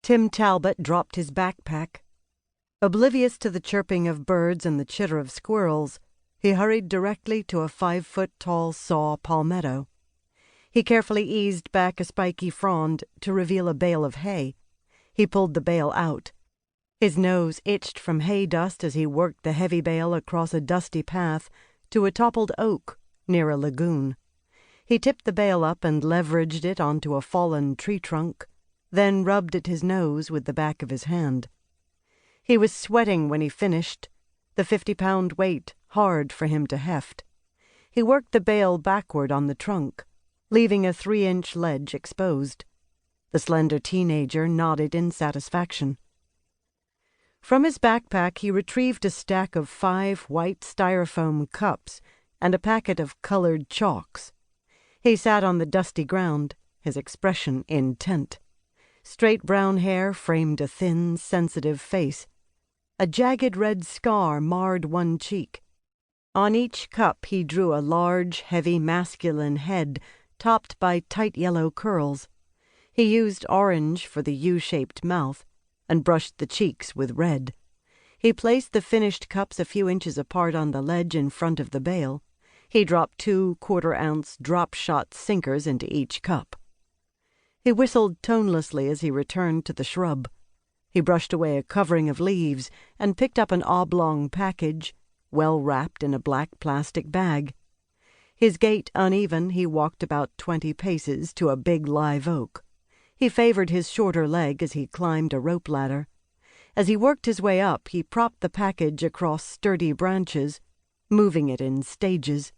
Tim Talbot dropped his backpack. Oblivious to the chirping of birds and the chitter of squirrels, he hurried directly to a 5-foot-tall saw palmetto. He carefully eased back a spiky frond to reveal a bale of hay. He pulled the bale out. His nose itched from hay dust as he worked the heavy bale across a dusty path to a toppled oak near a lagoon. He tipped the bale up and leveraged it onto a fallen tree trunk, then rubbed at his nose with the back of his hand. He was sweating when he finished, the 50-pound weight hard for him to heft. He worked the bale backward on the trunk, leaving a 3-inch ledge exposed. The slender teenager nodded in satisfaction. From his backpack he retrieved a stack of 5 white styrofoam cups and a packet of colored chalks. He sat on the dusty ground, his expression intent. Straight brown hair framed a thin, sensitive face. A jagged red scar marred one cheek. On each cup he drew a large, heavy, masculine head topped by tight yellow curls. He used orange for the U-shaped mouth and brushed the cheeks with red. He placed the finished cups a few inches apart on the ledge in front of the bale. He dropped 2 quarter-ounce drop-shot sinkers into each cup. He whistled tonelessly as he returned to the shrub. He brushed away a covering of leaves and picked up an oblong package, well wrapped in a black plastic bag. His gait uneven, he walked about 20 paces to a big live oak. He favored his shorter leg as he climbed a rope ladder. As he worked his way up, he propped the package across sturdy branches, moving it in stages.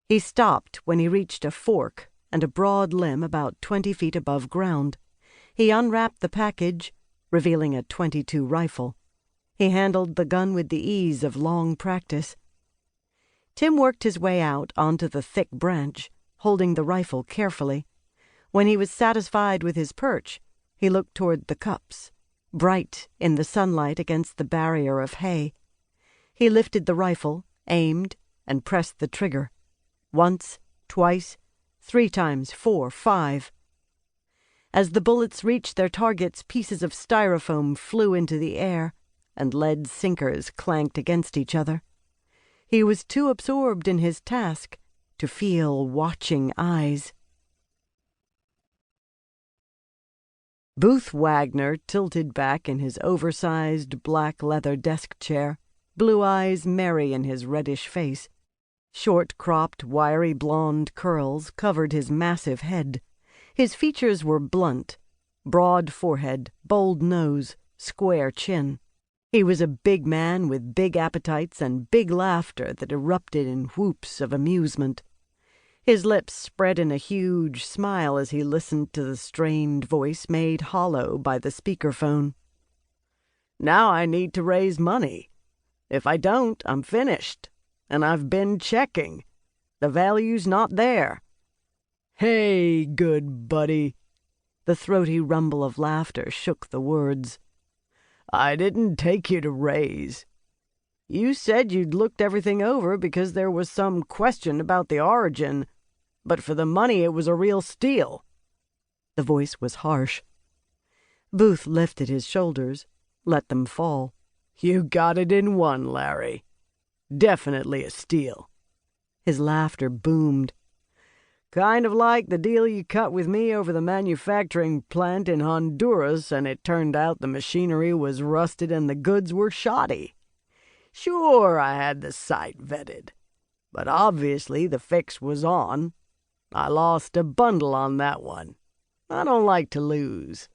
He stopped when he reached a fork and a broad limb about 20 feet above ground. He unwrapped the package, revealing a .22 rifle. He handled the gun with the ease of long practice. Tim worked his way out onto the thick branch, holding the rifle carefully. When he was satisfied with his perch, he looked toward the cups, bright in the sunlight against the barrier of hay. He lifted the rifle, aimed, and pressed the trigger. Once, twice, 3 times, 4, 5. As the bullets reached their targets, pieces of styrofoam flew into the air, and lead sinkers clanked against each other. He was too absorbed in his task to feel watching eyes. Booth Wagner tilted back in his oversized black leather desk chair, blue eyes merry in his reddish face. Short-cropped, wiry blonde curls covered his massive head. His features were blunt, broad forehead, bold nose, square chin. He was a big man with big appetites and big laughter that erupted in whoops of amusement. His lips spread in a huge smile as he listened to the strained voice made hollow by the speakerphone. "Now I need to raise money. If I don't, I'm finished. And I've been checking. The value's not there." "Hey, good buddy." The throaty rumble of laughter shook the words. "I didn't take you to raise. You said you'd looked everything over because there was some question about the origin, but for the money it was a real steal." The voice was harsh. Booth lifted his shoulders, let them fall. "You got it in one, Larry. Definitely a steal." His laughter boomed. "Kind of like the deal you cut with me over the manufacturing plant in Honduras, and it turned out the machinery was rusted and the goods were shoddy. Sure, I had the site vetted, but obviously the fix was on. I lost a bundle on that one. I don't like to lose."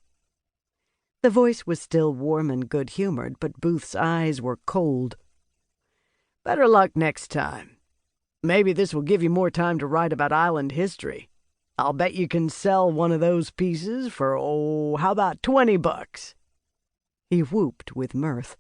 The voice was still warm and good-humored, but Booth's eyes were cold. "Better luck next time. Maybe this will give you more time to write about island history. I'll bet you can sell one of those pieces for, how about $20?" He whooped with mirth.